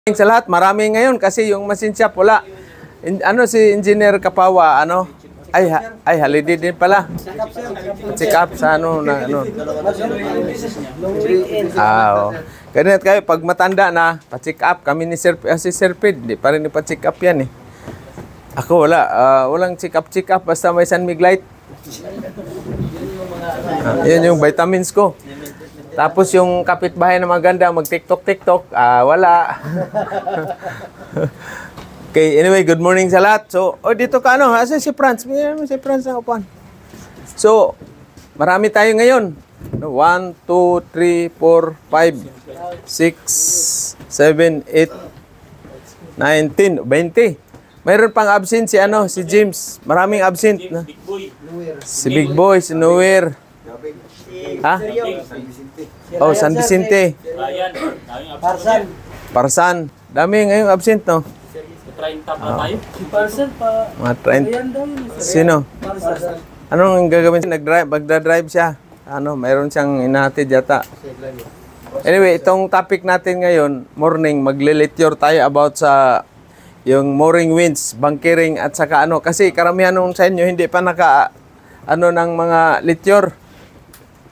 Sa lahat, marami ngayon kasi yung machine shop wala. Ano si Engineer Kapawa, ano? Ay holiday din pala. Check up sa ano na ano. Oh. Ganyan kayo pag matanda na, pa-check up kami ni si Sir Pid, di pa rin pa-check up yan eh. Ako wala, walang check up basta may San Miglite. Yan yung vitamins ko. Tapos yung kapitbahay na maganda, mag-TikTok, wala. Okay, anyway, good morning sa lahat. So, dito ka ano, asa si Franz? Si Franz na upuan. So, marami tayo ngayon. 1, 2, 3, 4, 5, 6, 7, 8, 9, 10, 20. Mayroon pang absent si ano, si James. Maraming absent. Si Big Boy, si Noer. Ha? Oh, San Vicente. Parsan. Dami ngayong absent, no? 30 pa tayo. Parsan pa. Mga 30. Sino? Anong gagawin? Magdadrive siya. Ano, mayroon siyang inahatid yata. Anyway, itong topic natin ngayon, morning, magle-lecture tayo about sa yung mooring winch, bunkering at saka ano. Kasi karamihan nung sa inyo hindi pa ano ng mga lecture.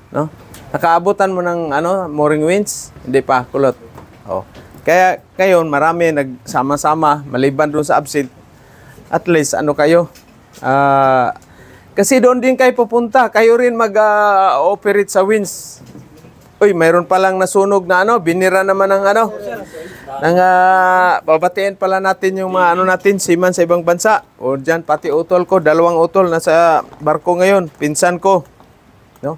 No? Nakaabutan mo ng ano, mooring winch? Hindi pa, kulot. Oh. Kaya ngayon marami nagsama-sama maliban doon sa absent. At least ano kayo? Kasi doon din kayo pupunta. Kayo rin mag-operate sa winch. Uy, mayroon palang nasunog na ano, binira naman ng ano. Babatiin pala natin yung mga ano natin, seaman sa ibang bansa. O dyan, pati utol ko, 2 utol nasa barko ngayon, pinsan ko. No?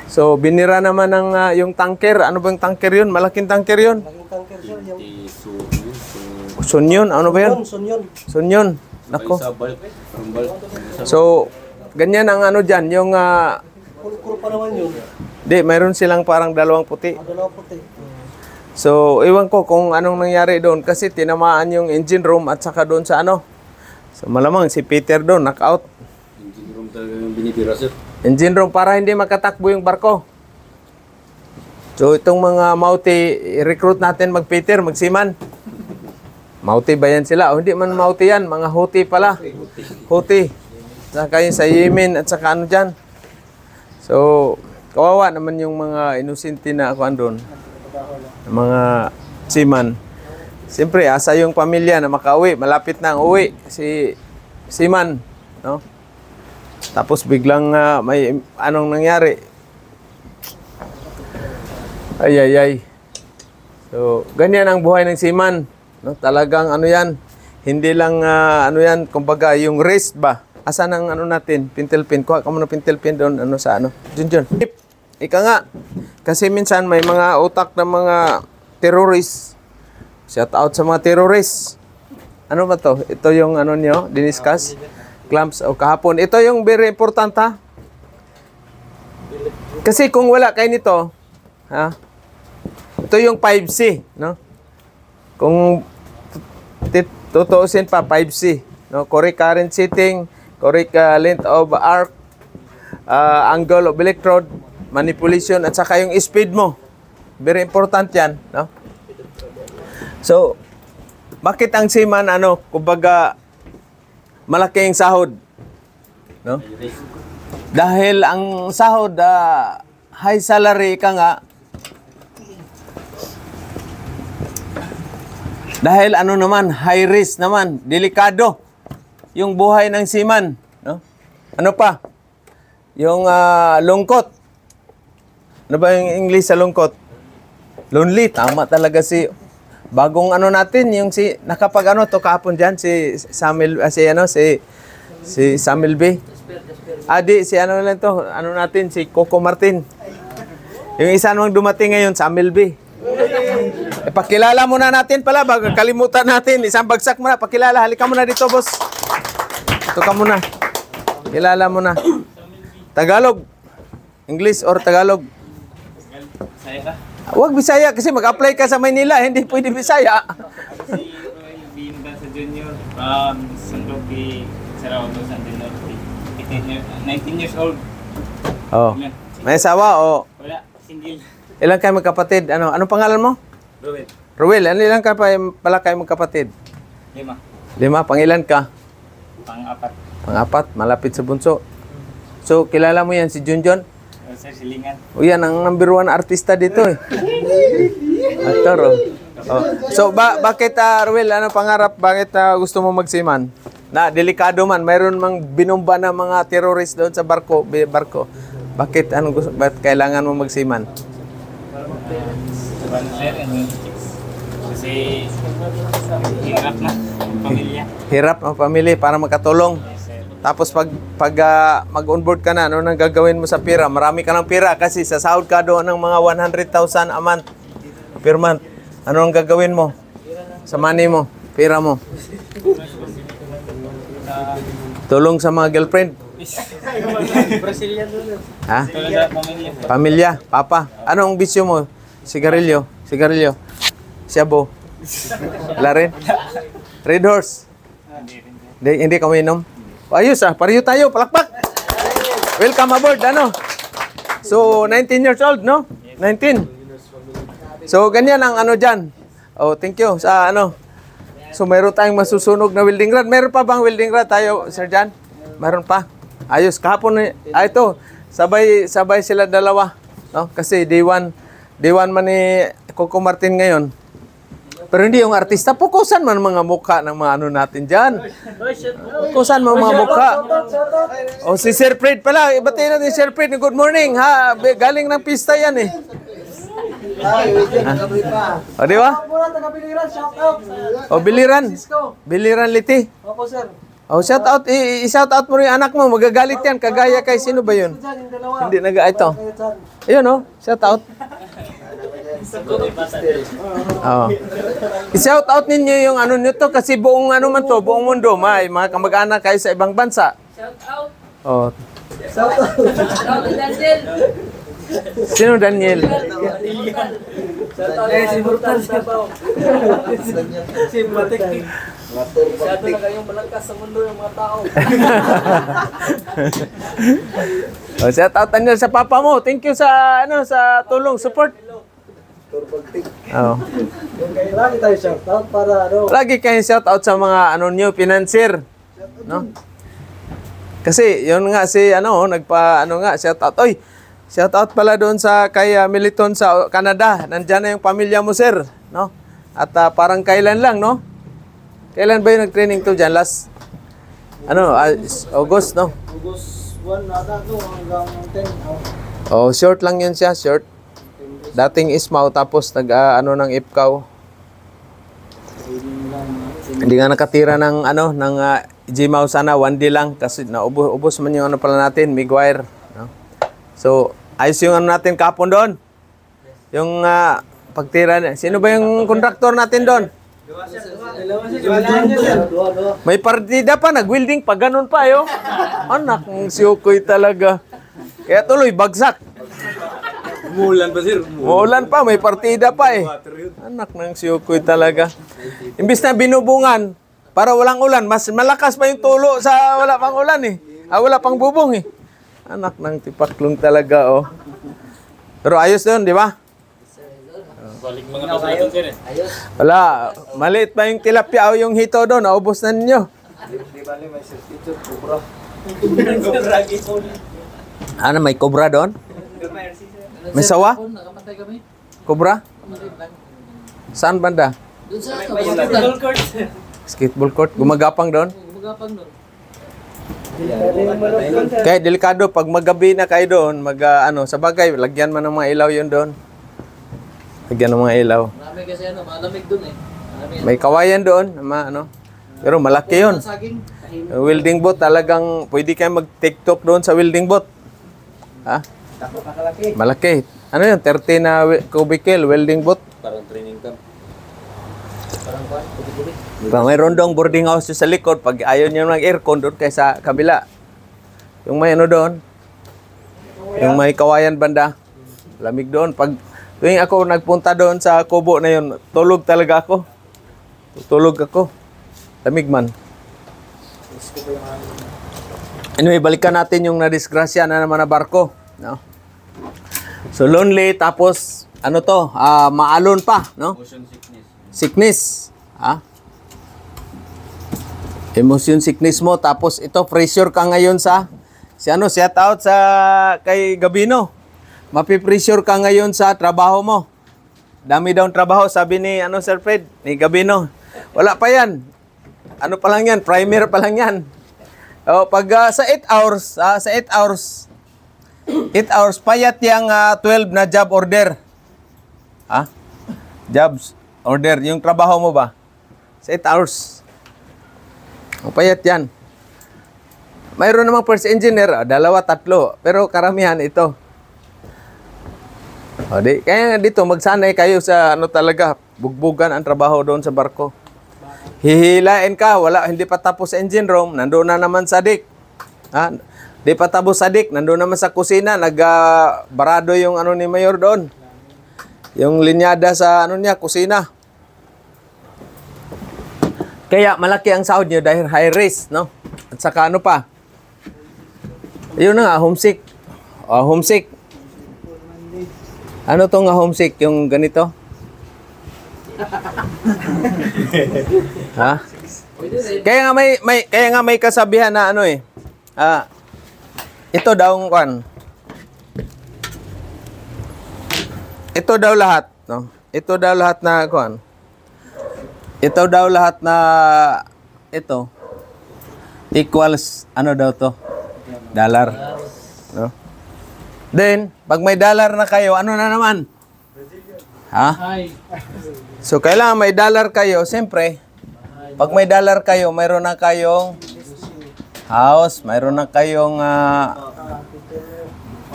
So, binira naman ng yung tanker. Ano bang tanker yun? Malaking tanker yun? Malaking tanker siya. Sunyon? Ano ba yun? Sunyon. Nako. So, ganyan ang ano dyan. Yung... Kuro pa naman yun. Di, mayroon silang parang 2 puti. 2 puti. So, iwan ko kung anong nangyari doon. Kasi tinamaan yung engine room at saka doon sa ano. So, malamang si Peter doon, knockout. Engine room talaga yung binibira, sir. Engine room para hindi makatakbo yung barko. So itong mga Mauti, recruit natin mag-Peter, mag-Seaman. Mauti ba yan sila? O hindi man Mauti yan, mga Houthi pala. Houthi. Saka yung sa Yemen at saka ano dyan. So, kawawa naman yung mga inusinti na ako andun. Mga Seaman. Siyempre, asa yung pamilya na makauwi. Malapit na ang uwi. Si Seaman. No? Tapos biglang may anong nangyari. Ay. So, ganyan ang buhay ng seaman. No? Talagang ano yan. Hindi lang ano yan, kumbaga yung race ba? Asan ang ano natin? Pintel pin. Kuha ka muna pintel pin doon. Ano sa ano? Diyan. Ika nga. Kasi minsan may mga utak ng mga terrorists. Shout out sa mga terrorists. Ano ba to? Ito yung ano nyo, diniscuss. Clamps o kahapon. Ito yung very important ha. Kasi kung wala kayo nito, ha? Ito yung 5C, no? Kung tutuusin pa 5C, no? Correct current setting, correct length of arc, angle of electrode, manipulation at saka yung speed mo. Very important 'yan, no? So, bakit ang seaman ano, kumbaga malaking sahod, no? Dahil ang sahod, high salary ka nga. Dahil ano naman, high risk naman, delikado yung buhay ng seaman, no? Ano pa? Yung lungkot. Ano ba yung English sa lungkot? Lonely, tama talaga si bagong ano natin yung si nakapag ano to kahapon diyan si Samuel si Samuel B. Si ano lang to ano natin si Coco Martin. Yung isa namang dumating ngayon Samuel B. Pakilala muna natin pala bago kalimutan natin isang bagsak muna pakilala halika muna dito boss. Ito ka muna. Kilala mo na. Tagalog. English or Tagalog? Saya ka? Huwag Bisaya kasi mag-apply ka sa Maynila, hindi pwede Bisaya. Si Roy Binda sa Junior, Sandoki, Saraudo, San Junior, 19 years old. Oh. May asawa o? Wala, single. Ilan kayo magkapatid? Anong pangalan mo? Ruel. Ruel, ano ilan ka pa pala kayo magkapatid? 5. 5, pangilan ka? Pang-4. Pang-4, malapit sa bunso. So, kilala mo yan si Junjun? Sir, silingan. O yan, ang number 1 artista dito eh. Actor oh. Oh. So, bakit Ruel, ano pangarap? Bakit gusto mo magsiman? Na, delikado man. Mayroon mang binomba na mga terrorist doon sa barko. Bakit, bakit kailangan mo magsiman? Sir, kasi hirap na ang pamilya. Hirap ang pamilya para makatulong. Yes, sir. Tapos pag mag-onboard ka na, ano nang gagawin mo sa pira? Marami ka ng pira kasi sa sahod ka doon ng mga 100,000 a month. Per month. Ano ang gagawin mo? Sa money mo, pira mo. Tulong sa mga girlfriend. Brazilian doon. Ha? Tulong sa pamilya. Pamilya, papa. Anong bisyo mo? Sigarilyo. Shabu. Wala rin? Red Horse. Hindi ka uminom? Ayos pareho tayo, palakpak. Welcome aboard, ano? So, 19 years old, no? 19. So, ganyan ang ano dyan. Oh, thank you sa ano. So, mayroon tayong masusunog na welding rod. Meron pa bang welding rod tayo, Sir Jan? Meron pa. Ayos, kahapon, ito, sabay sila dalawa. No? Kasi day one man ni Coco Martin ngayon. Pero hindi yung artista. Pukusan man mga mukha ng mga ano natin dyan. Pukusan mo mga mukha. O si Sir Fred pala. Ibatiin natin si Sir Fred. Good morning. Ha? Galing ng pista yan eh. O di ba? Muna taga Biliran, shout out. O Biliran. Biliran Liti. Opo, sir. O shout out. I-shout out mo rin yung anak mo. Magagalit yan. Kagaya kay sino ba yun? Diyan, yung dalawa. Hindi ito. Kayo dyan. Ayun o. Shout out. Oh. I-shout out ninyo yung ano nito kasi buong ano man to, buong mundo, may mga kamag-anak kayo sa ibang bansa. Shout out. Oh. Shout out. Shout out Daniel. Sino Daniel? Shout out si Burtan Sabaw. Si Matik. Masyado na kayong malangkas sa mundo yung mga tao. Oh, shout out Daniel sa papa mo. Thank you sa ano sa tulong, support. Oh. Lagi tayo shout out para ano. Lagi kayong shout out sa mga ano niyo, financier, no? Kasi yun nga si ano, shout out. Oy, shout out pala doon sa kay Militon sa Canada. Nandiyan na yung pamilya mo, sir, no? At parang kailan lang, no? Kailan ba yung nag-training to diyan last August, no? August 1 nata no hanggang 10. Oh, short lang yun siya, short. Dating Ismaw tapos ng Ipkaw. Hindi nga nakatira ng Jimaw sana, 1 day lang kasi naubos man yung pala natin, Miguire, no? So, ayos yung natin kapon doon. Yung pagtira, sino ba yung kontraktor natin doon? May partida pa, nag-welding pa, ganun pa yo. Anak ng siyukoy talaga. Kaya tuloy, bagsak. Umuulan pa, may partida pa eh. Anak ng siyukoy talaga. Imbis na binubungan, para walang ulan, mas malakas pa yung tulo sa wala pang ulan eh. Wala pang bubong eh. Anak ng tipaklong talaga oh. Pero ayos doon, di ba? Balik mga pasulatong sir eh. Wala, maliit pa yung tilapia o yung hito doon, naubos na ninyo. Di bali may substitute kubra. Ano, may cobra doon? May sawa? Nakamatay kami. Cobra? Saan banda? Doon sa basketball court. Skateball court? Gumagapang doon? Gumagapang doon. Kaya delikado, pag magabi na kayo doon, sa bagay, lagyan man ng mga ilaw yun doon. Lagyan ng mga ilaw. Marami kasi malamig doon eh. May kawayan doon, pero malaki yun. Saging. Welding boat, talagang pwede kayo mag-tiktok doon sa welding boat. Ha? Malaki. Ano yun? 30 na cubicle welding boat. Parang training camp. Mayroon doon boarding house sa likod. Pag ayaw niya mag-aircon doon kaya sa kabila. Yung may doon. Yung may kawayan banda. Lamig doon. Pag tuwing ako nagpunta doon sa kubo na yun, tulog talaga ako. Tulog ako. Lamig man. Anyway, balikan natin yung nadisgrasya na naman na barko. No? So lonely, tapos maalon pa, no? Motion sickness. sickness. Ha? Emotion sickness mo. Tapos ito, pressure ka ngayon sa, shout out sa kay Gabino. Mapipressure ka ngayon sa trabaho mo. Dami daw ang trabaho, sabi ni, Sir Fred, ni Gabino. Wala pa yan. Ano pa lang yan? Primer pa lang yan. O, pag sa 8 hours, 8 hours, payat yung 12 na job order. Ha? Jobs order. Yung trabaho mo ba? Sa 8 hours. O, payat yan. Mayroon namang first engineer, 2, 3. Pero karamihan ito. O, kaya dito, magsanay kayo sa talaga, bugbugan ang trabaho doon sa barko. Hihilain ka, hindi pa tapos sa engine room, nandoon na naman sa deck. Ha? Di pa tapos sa deck, nandoon naman sa kusina, barado yung ni Mayor doon. Yung linyada sa kusina. Kaya malaki ang sahod nyo dahil high risk, no? At saka pa? Yun na nga, homesick. Homesick. Ano to nga homesick? Yung ganito? Ha? Kaya nga may kasabihan na ito daw ito daw lahat, no? Ito daw lahat na Ito daw lahat na ito equals daw to? Dollar. No? Then, pag may dollar na kayo, ano na naman? Ha? So, kailangan may dollar kayo. Siyempre, pag may dollar kayo, mayroon na kayong house, mayroon na kayong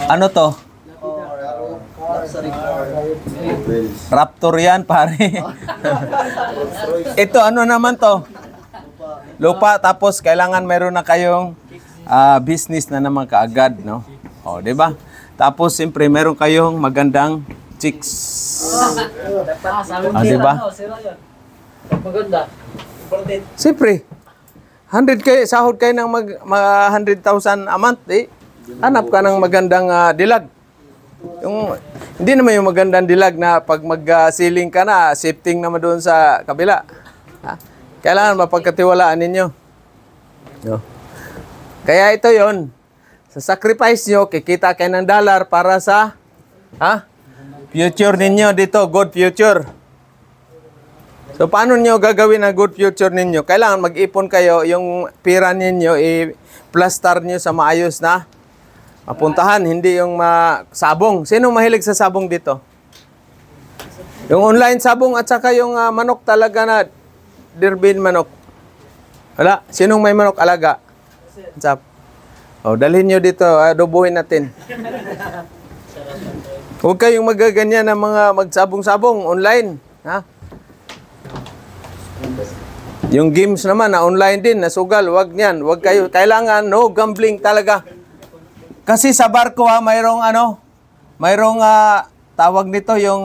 ano to? Raptor yan, pare. Ito, ano naman to? Lupa, tapos kailangan mayroon na kayong business na naman kaagad, no? O, di ba? Tapos, siyempre, mayroon kayong magandang chicks. Di ba? Maganda. Siyempre, 100K, sahod kayo ng 100,000 a month, hanap ka ng magandang dilag. Hindi naman yung magandang dilag na pag mag-ceiling ka na, shifting naman doon sa kabila. Ha? Kailangan mapagkatiwalaan ninyo. No? Kaya ito yon. Sa sacrifice nyo, kikita kayo ng dollar para sa future ninyo dito, good future. So, paano nyo gagawin ang good future ninyo? Kailangan mag-ipon kayo, yung pira ninyo, i-plaster nyo sa maayos na mapuntahan, hindi yung sabong. Sino mahilig sa sabong dito? Yung online sabong at saka yung manok talaga na Derbin manok. Wala. Sinong may manok alaga? What's up? O, dalhin nyo dito, adobohin natin. Huwag kayong magaganyan ng mga magsabong-sabong online. Ha? Yung games naman na online din, nasugal, wag niyan. Wag kayo, kailangan, no, gambling talaga. Kasi sa barko mayroong tawag nito, yung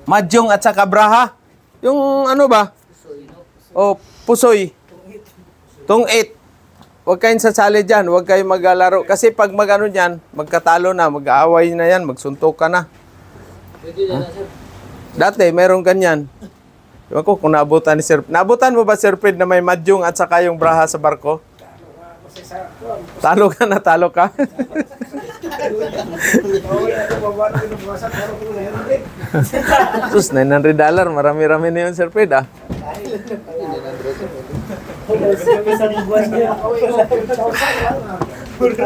mahjong at saka braha. Yung ba? O, pusoy. Tungit. Huwag kayong sasali dyan, huwag kayong maglalaro. Kasi pag dyan, magkatalo na, mag-aaway na yan, magsuntok ka na. Dati, meron ganyan. Diba ko kung naabutan ni Sir... Naabutan mo ba, Sir Fred, na may madyong at saka yung braha sa barko? Talo ka na, talo ka. Sus, $900, marami-rami na yun, Sir Fred,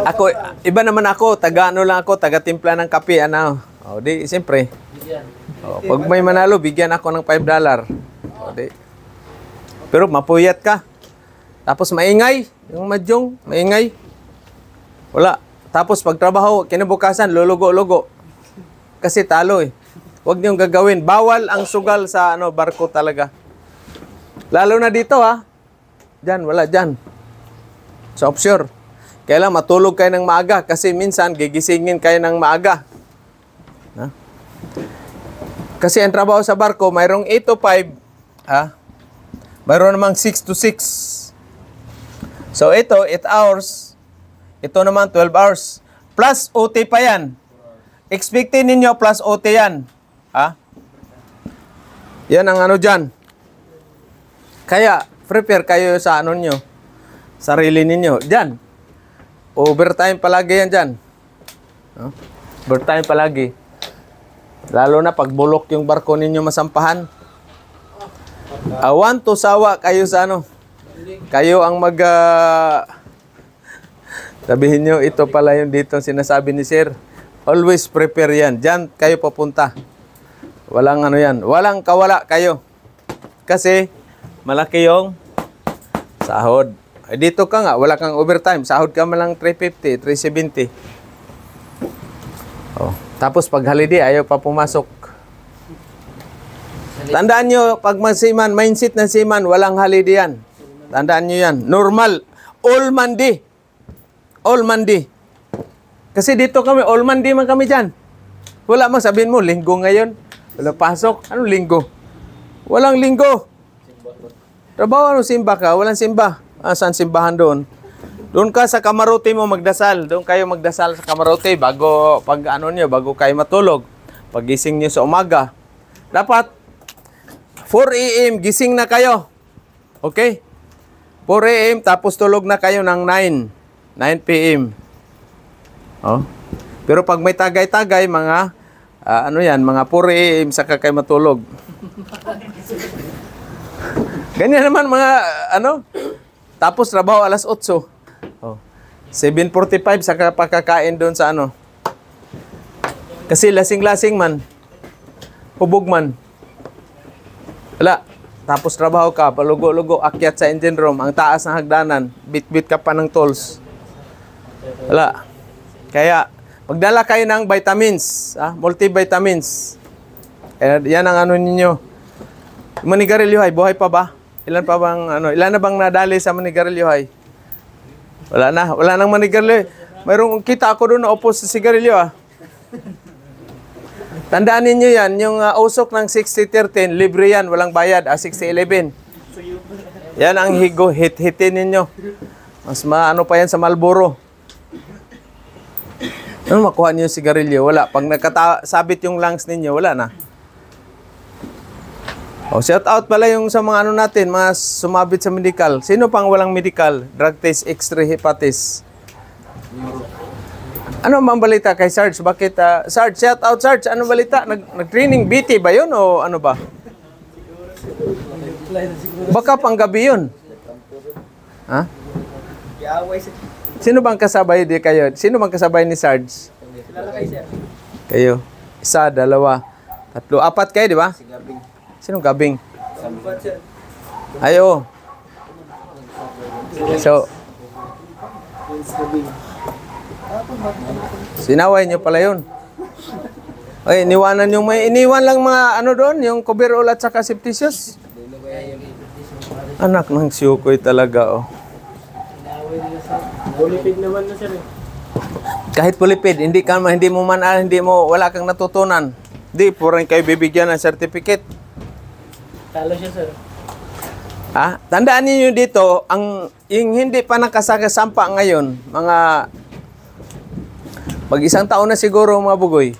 Ako, iba naman ako, taga-timpla ng kape, O, di, siyempre. O, pag may manalo, bigyan ako ng $5. O, di. Pero mapuyat ka. Tapos maingay, yung madyong, maingay. Wala. Tapos pagtrabaho, kinabukasan, lulugo-lugo. Kasi talo Huwag niyong gagawin. Bawal ang sugal sa barko talaga. Lalo na dito Diyan, wala dyan. Sa offshore. Kailangan matulog kayo ng maaga kasi minsan gigisingin kayo ng maaga. Kasi ang trabaho sa barko, mayroong 8 to 5. Mayroon namang 6 to 6. So ito, 8 hours. Ito naman, 12 hours. Plus OT pa yan. Expectin ninyo plus OT yan. Yan ang ano dyan. Kaya, prepare kayo sa ano nyo. Sarili ninyo. Dyan. Overtime palagi yan dyan. No? Overtime palagi. Lalo na pag bulok yung barko ninyo masampahan. Awan to sawa kayo sa ano. Kayo ang mag... sabihin nyo, ito pala yung dito sinasabi ni Sir. Always prepare yan. Dyan kayo papunta. Walang ano yan. Walang kawala kayo. Kasi malaki yung sahod. Eh, dito ka nga, wala kang overtime. Sahod ka malang 350, 370. Oh. Tapos pag holiday, ayaw pa pumasok. Tandaan nyo, pag magsiman, mindset ng siman, walang holiday yan. Tandaan nyo yan. Normal. All Monday. All Monday. Kasi dito kami, all Monday man kami dyan. Wala mang sabihin mo, linggo ngayon. Wala pasok. Anong linggo? Walang linggo. Trabaho, ano, simba ka? Walang simba. Saan simbahan doon? Doon ka sa kamarote mo magdasal. Doon kayo magdasal sa kamarote bago, pag ano nyo, bago kayo matulog. Pagising nyo sa umaga. Dapat, 4 a.m. gising na kayo. Okay? 4 a.m. tapos tulog na kayo ng 9 p.m. Oh. Pero pag may tagay-tagay, mga, ano yan, mga 4 a.m. saka kayo matulog. Ganyan naman mga, ano, tapos trabaho alas 8. Oh. 7:45 saka pakakain doon sa ano. Kasi lasing-lasing man. Hubog man. Wala. Tapos trabaho ka, palugo-lugo, akyat sa engine room, ang taas ng hagdanan, bit-bit ka pa ng tolls. Wala. Kaya, magdala kayo ng vitamins, multivitamins. Yan ang ano ninyo. Manigarilyo ay, buhay pa ba? Ilan na bang nadali sa manigarilyo ay? Wala nang manigarilyo. Mayroong kita ako doon na upo sa sigarilyo Tandaan ninyo yan, yung usok ng 60-13, libre yan, walang bayad, 60-11. Yan ang higo, hitin ninyo. Mas maano pa yan sa Marlboro. Ano makuha niyo yung sigarilyo? Wala. Pag nakasabit yung lungs ninyo, wala na. Oh, shout out pala yung sa mga ano natin, mga sumabit sa medical. Sino pang walang medical? Drug test, X-ray, hepatis. Ano bang balita kay Sarge? Bakit, Sarge, shout out Sarge, ano balita? Nag-training BT ba yun o ano ba? Baka pang gabi yun. Ha? Sino bang kasabay di kayo? Sino bang kasabay ni Sarge? Kayo. 1, 2, 3, 4 kayo, di ba? Sinong gabing? Ayo. So, sinaway nyo pala yun. Ay, iniwanan yung iniwan lang mga ano doon, yung coverall at saka septisius. Anak ng siyukoy talaga, oh. Pulipid naman na sir. Kahit pulipid, hindi mo, wala kang natutunan. Hindi, puro kayo bibigyan ng certificate. Talo siya sir. Tandaan niyo dito, yung hindi pa nakasasampa ngayon, mga mag-isang taon na siguro mga bugoy.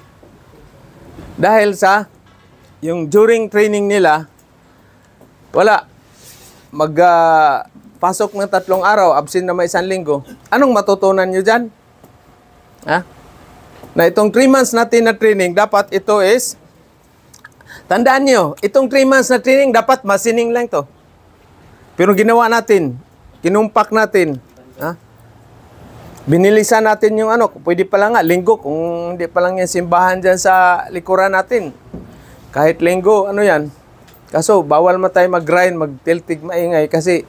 Dahil sa yung during training nila, wala pasok ng 3 araw, absent na may 1 linggo. Anong matutunan nyo dyan? Na itong 3 months natin na training, dapat ito is, tandaan nyo, itong 3 months na training, dapat masining lang to. Pero ginawa natin, kinumpak natin, binilisan natin yung ano, pwede pala nga, linggo, kung hindi pa lang yung simbahan dyan sa likuran natin. Kahit linggo, ano yan. Kaso, bawal ma tayo mag-grind, mag-tiltig, maingay, kasi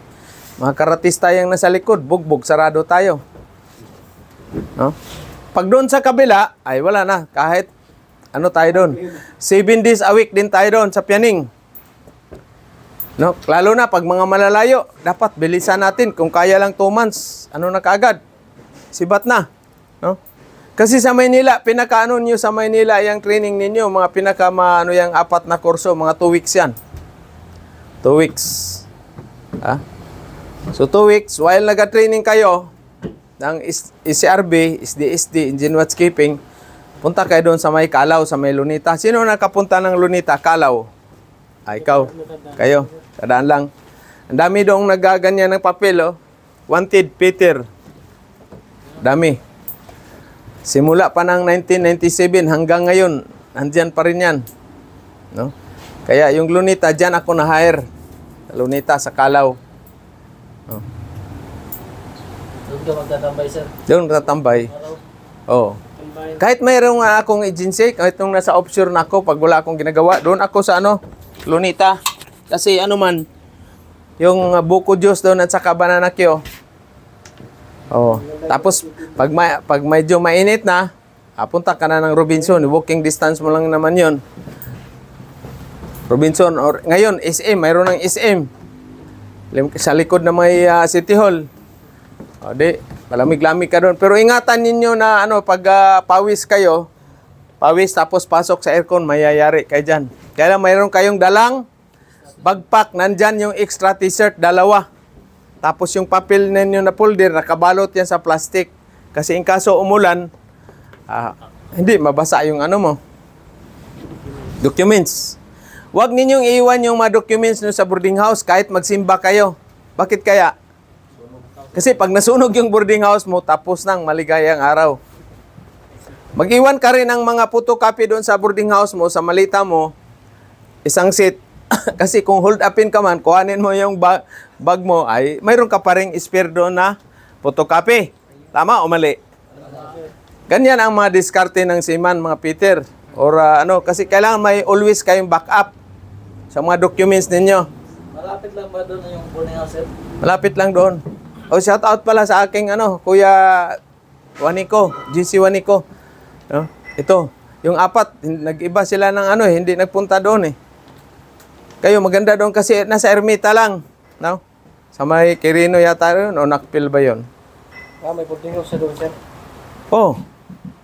mga karatista yung nasa likod, bugbog, sarado tayo. No? Pag doon sa kabila, ay wala na, kahit ano tayo doon. 7 days a week din tayo doon sa Pianing. No? Lalo na, pag mga malalayo, dapat bilisan natin, kung kaya lang 2 months, ano na kaagad. Sibat na, no? Kasi sa Maynila, pinakaano nyo sa Maynila yung training ninyo, mga ano yung 4 na kurso, mga 2 weeks yan. 2 weeks. So 2 weeks, while nag-training kayo ng ECRB, SDSD, Engine Watchkeeping, punta kayo doon sa may Calao, sa may Lunita. Sino nakapunta ng Lunita, Calao? Ikaw. Kayo. Tadaan lang. Ang dami doong nagaganyan ng papel, oh. Wanted, Peter. Dami. Simula pa ng 1997 hanggang ngayon, nandyan pa rin yan. No? Kaya yung Lunita, dyan ako na-hire. Lunita sa Kalaw. Oh. Doon ka magtatambay, sir. Doon tatambay. Oh. Kahit mayroong akong agency, kahit nung nasa offshore na ako, pag wala akong ginagawa, doon ako sa Lunita. Kasi ano man, yung buko juice doon at saka banana Q. Oh. Tapos, pag medyo mainit na, punta ka na ng Robinson. Walking distance mo lang naman yon. Robinson, or ngayon, SM, mayroon ng SM. Sa likod na may City Hall. O, di, malamig-lamig ka doon. Pero ingatan ninyo na, pag pawis kayo, pawis tapos pasok sa aircon, mayayari kayo dyan. Kaya lang, mayroon kayong dalang bagpak, nandyan yung extra t-shirt, dalawa. Tapos yung papel ninyo na folder, nakabalot yan sa plastic. Kasi in kaso umulan, hindi, mabasa yung mo. Documents. Huwag ninyong iiwan yung mga documents nyo sa boarding house kahit magsimba kayo. Bakit kaya? Kasi pag nasunog yung boarding house mo, tapos nang maligayang araw. Mag-iwan ka rin ng mga photocopy doon sa boarding house mo, sa malita mo, isang seat. Kasi kung hold upin ka man, kuhanin mo yung bag mo, ay mayroon ka pa rin spare doon na photocopy. Tama o mali? Ganyan ang mga diskarte ng seaman, mga Peter. Or kasi kailangan may always kayong backup sa mga documents ninyo. Malapit lang ba doon yung boarding house, sir? Malapit lang doon. O shout out pala sa aking Kuya Waniko, GC Waniko. No? Ito, yung apat, nag-iba sila ng hindi nagpunta doon eh. Kayo maganda doon kasi nasa Ermita lang, no? Sa may Quirino yata yun o Nakpil ba yun? May boarding house doon, sir. Oh,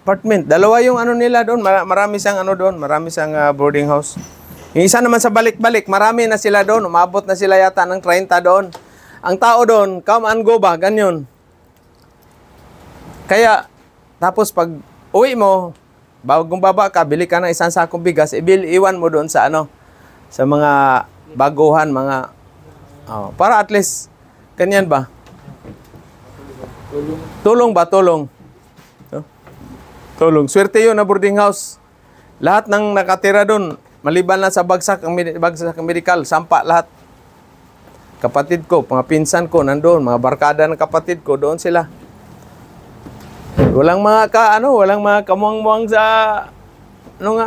apartment. Dalawa yung nila doon, marami siyang doon, marami siyang boarding house. Yung isa naman sa balik-balik, marami na sila doon, umabot na sila yata ng 30 doon. Ang tao doon, come and go ba, ganyan. Kaya, tapos pag uwi mo, bagong baba ka, bili ka ng isang sakong bigas, iwan mo doon sa sa mga baguhan, mga, para at least, ganyan ba? Tulong ba? Tulong. Tulong. Swerte yun na boarding house. Lahat ng nakatira doon, maliban na sa bagsak ang medical, sampa lahat. Kapatid ko, mga pinsan ko nandoon, mga barkada ng kapatid ko, doon sila. Walang mga walang mga kamuang-muang sa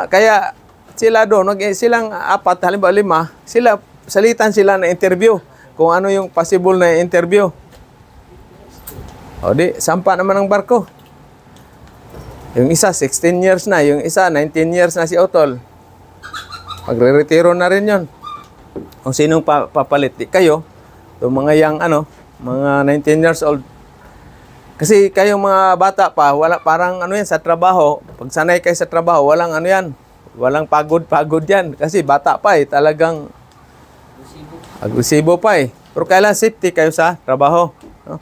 kaya sila doon, silang apat, halimbawa 5, salitan sila na interview kung ano yung possible na interview. O di, sampa naman ng barko. Yung isa 16 years na, yung isa 19 years na si Otol. Magre-retiro na rin yon. Kung sinong papalit, kayo, yung mga mga 19 years old. Kasi kayong mga bata pa, wala parang yan sa trabaho. Pag sanay kayo sa trabaho, walang yan. Walang pagod yan. Kasi bata pa talagang agresibo pa Pero kailangan safety kayo sa trabaho. No?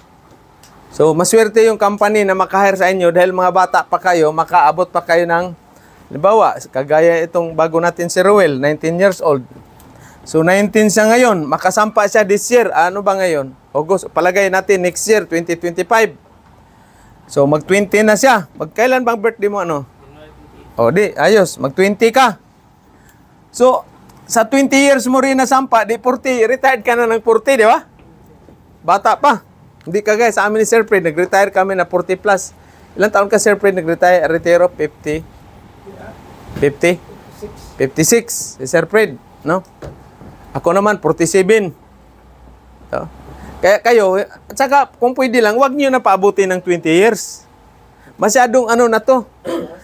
So, maswerte yung company na makahire sa inyo dahil mga bata pa kayo, makaabot pa kayo ng, halimbawa, kagaya itong bago natin si Ruel, 19 years old. So, 19 siya ngayon. Makasampa siya this year. Ano ba ngayon? August. Palagay natin next year, 2025. So, mag-20 na siya. Magkailan bang birthday mo, O, di, ayos. Mag-20 ka. So, sa 20 years mo rin nasampa, di 40, retired ka na ng 40, di ba? Bata pa. Hindi kagaya sa amin ni Sir Fred, nag-retire kami na 40 plus. Ilang taon ka, Sir Fred, nag-retire? 50? 56. Si Sir Fred, no? Ako naman, 47. So, kaya kayo, at saka kung pwede lang, huwag nyo na paabutin ng 20 years. Masyadong na to.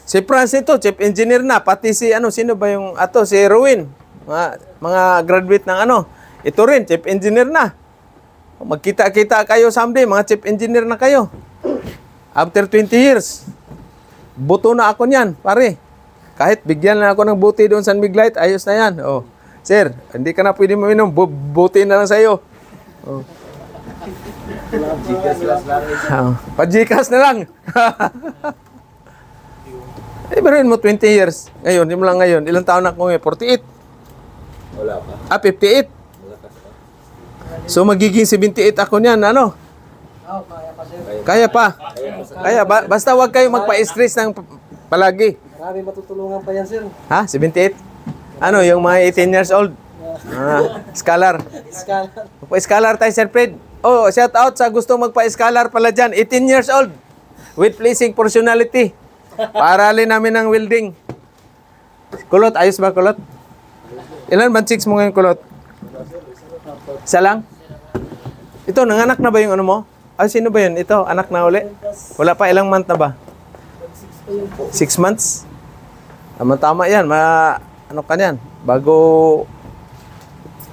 Si Franz ito, chief engineer na. Pati si, sino ba yung, si Erwin. Mga graduate ng Ito rin, chief engineer na. Magkita-kita kayo someday, mga chief engineer na kayo. After 20 years. Buto na ako niyan, pare. Kahit bigyan na ako ng buti doon sa Big Light, ayos na yan. Oh. Sir, hindi ka na pwede uminom. Buti na lang sa'yo. Oh. Pajikas na lang. Ibarin mo 20 years. Ngayon, yung lang ngayon. Ilang taon na ako ngayon? 48. Wala pa. 58. So magiging 78 ako niyan, ano? Oh, kaya pa sir. Kaya pa. Kaya basta wag kayo magpa-stress ng palagi. Marami matutulungan pa yan sir. Ha? 78? Ano, yung mga 18 years old? Scholar. Iskala. Pa-scholar tayo, Sir Fred. Oh, shout out sa gusto magpa-scholar pala dyan. 18 years old. With pleasing personality. Paaralin namin ng welding. Kulot, ayos ba kulot? Ilan ba chicks mo ngayon kulot? Isa lang? Ito, nanganak na ba yung ano mo? Ay, sino ba yun? Ito, anak na uli? Wala pa, ilang month na ba? 6 months? Tama-tama yan. Ano ka yan? Bago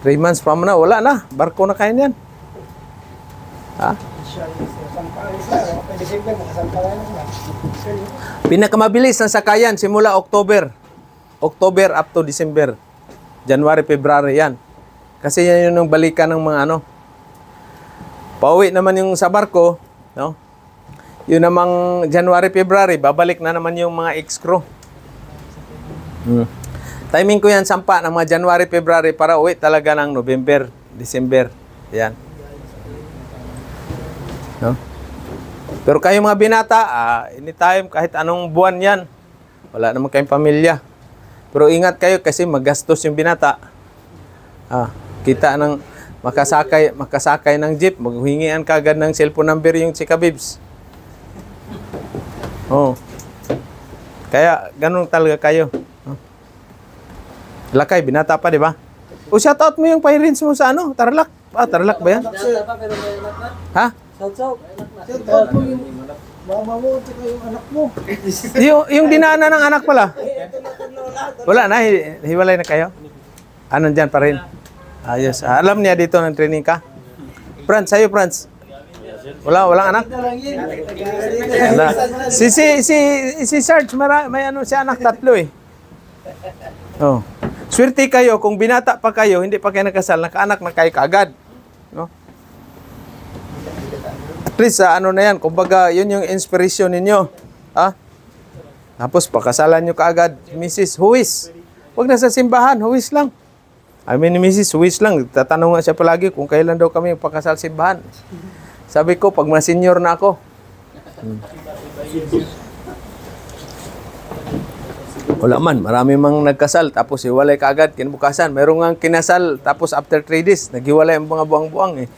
3 months from now, wala na. Barko na kayo yan. Ha? Pinakamabilis ng sakayan simula October. October up to December. January, February yan. Kasi yan yung balikan ng mga ano. Pauwi naman yung sa barko, no? Yun namang January, February, babalik na naman yung mga ex-crew. Timing ko yan, sampa ng mga January, February para uwi talaga ng November, December. Yan. No? Pero kayo mga binata, anytime, kahit anong buwan yan, wala naman kayong pamilya. Pero ingat kayo kasi magastos yung binata. Kita ng makasakay ng jeep, maghingian ka agad ng cellphone number yung chika bibs. Oh. Kaya ganun talaga kayo. Lakay, binata pa, di ba? O shoutout mo yung parents mo sa ano? Tarlac. Tarlac ba yan? Binata pa pero may anak na. Ha? Shout out mo yung mama mo at saka yung anak mo. Yung dinaanan ng anak pala. Wala na, hiwalay na kayo. Nandyan pa rin. Ayos. Alam niya dito ng training ka? Franz, sa'yo Franz. Walang anak? Wala. Si Sarge, may ano siya anak, 3 eh. Oh. Swerte kayo kung binata pa kayo, hindi pa kayo nakasal, nakaanak na kayo kaagad. No? At least ano na yan, kumbaga yun yung inspiration ninyo. Tapos pakasalan nyo kaagad, Mrs. Huwis. Huwag na sa simbahan, huwis lang. I mean, Mrs. Huwis lang. Tatanong nga siya palagi kung kailan daw kami pakasal simbahan. Sabi ko, pag mga senior na ako. Wala man, marami mang nagkasal, tapos hiwalay kaagad, kinabukasan. Mayroong nga kinasal, tapos after 3 days, naghiwalay ang mga buwang-buwang eh.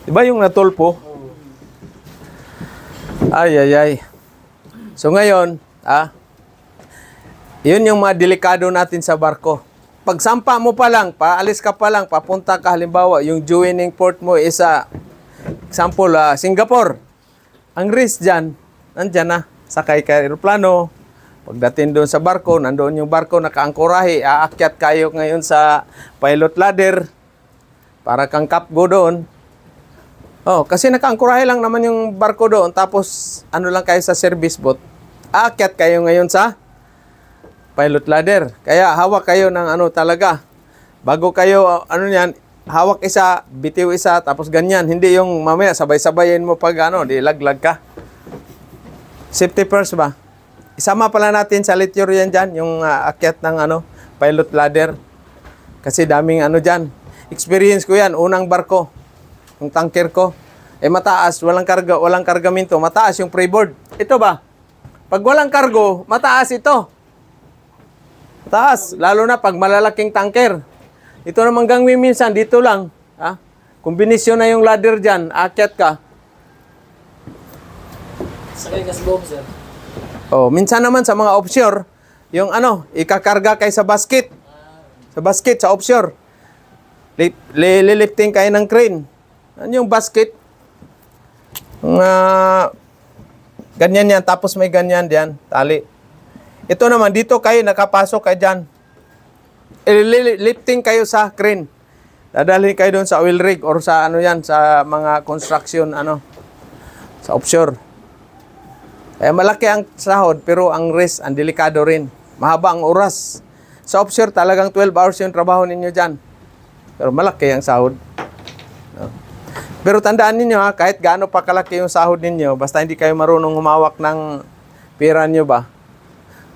Diba yung natulpo? Ay. So ngayon, yun yung mga delikado natin sa barko. Pag sampa mo pa lang, paalis ka pa lang, papunta ka, halimbawa, yung joining port mo is example, Singapore. Ang risk dyan, nandyan na, sakay ka aeroplano. Pagdating doon sa barko, nandoon yung barko nakaangkorahe, aakyat kayo ngayon sa pilot ladder para kang kapgo doon. Kasi nakaangkorahe lang naman yung barko doon, tapos ano lang kayo sa service boat. Aakyat kayo ngayon sa pilot ladder. Kaya hawak kayo ng ano talaga. Bago kayo, hawak isa, bitiw isa, tapos ganyan. Hindi yung mamaya sabay-sabayin mo pag di laglag ka. Safety first ba? Isama pala natin sa lecture yan dyan, yung akyat ng pilot ladder. Kasi daming dyan. Experience ko yan, unang barko, yung tanker ko. Mataas, walang kargamento, mataas yung freeboard. Ito ba? Pag walang kargo, mataas ito. Mataas, lalo na pag malalaking tanker. Ito naman gangwin minsan, dito lang. Kombinasyon na yung ladder dyan, akyat ka. Sakay ka sa loob, sir. Minsan naman sa mga offshore, yung ikakarga kayo sa basket. Sa basket, sa offshore. Lilifting kayo ng crane. Ano yung basket? Ganyan yan, tapos may ganyan diyan, tali. Ito naman, dito kayo, nakapasok kayo dyan. Lifting kayo sa crane. Dadalhin kayo doon sa oil rig or sa sa mga construction, sa offshore. Kaya malaki ang sahod, pero ang risk, ang delikado rin. Mahaba ang oras. Sa offshore, talagang 12 hours yung trabaho ninyo dyan. Pero malaki ang sahod. Pero tandaan ninyo kahit gaano pa kalaki yung sahod ninyo, basta hindi kayo marunong humawak ng pera nyo ba?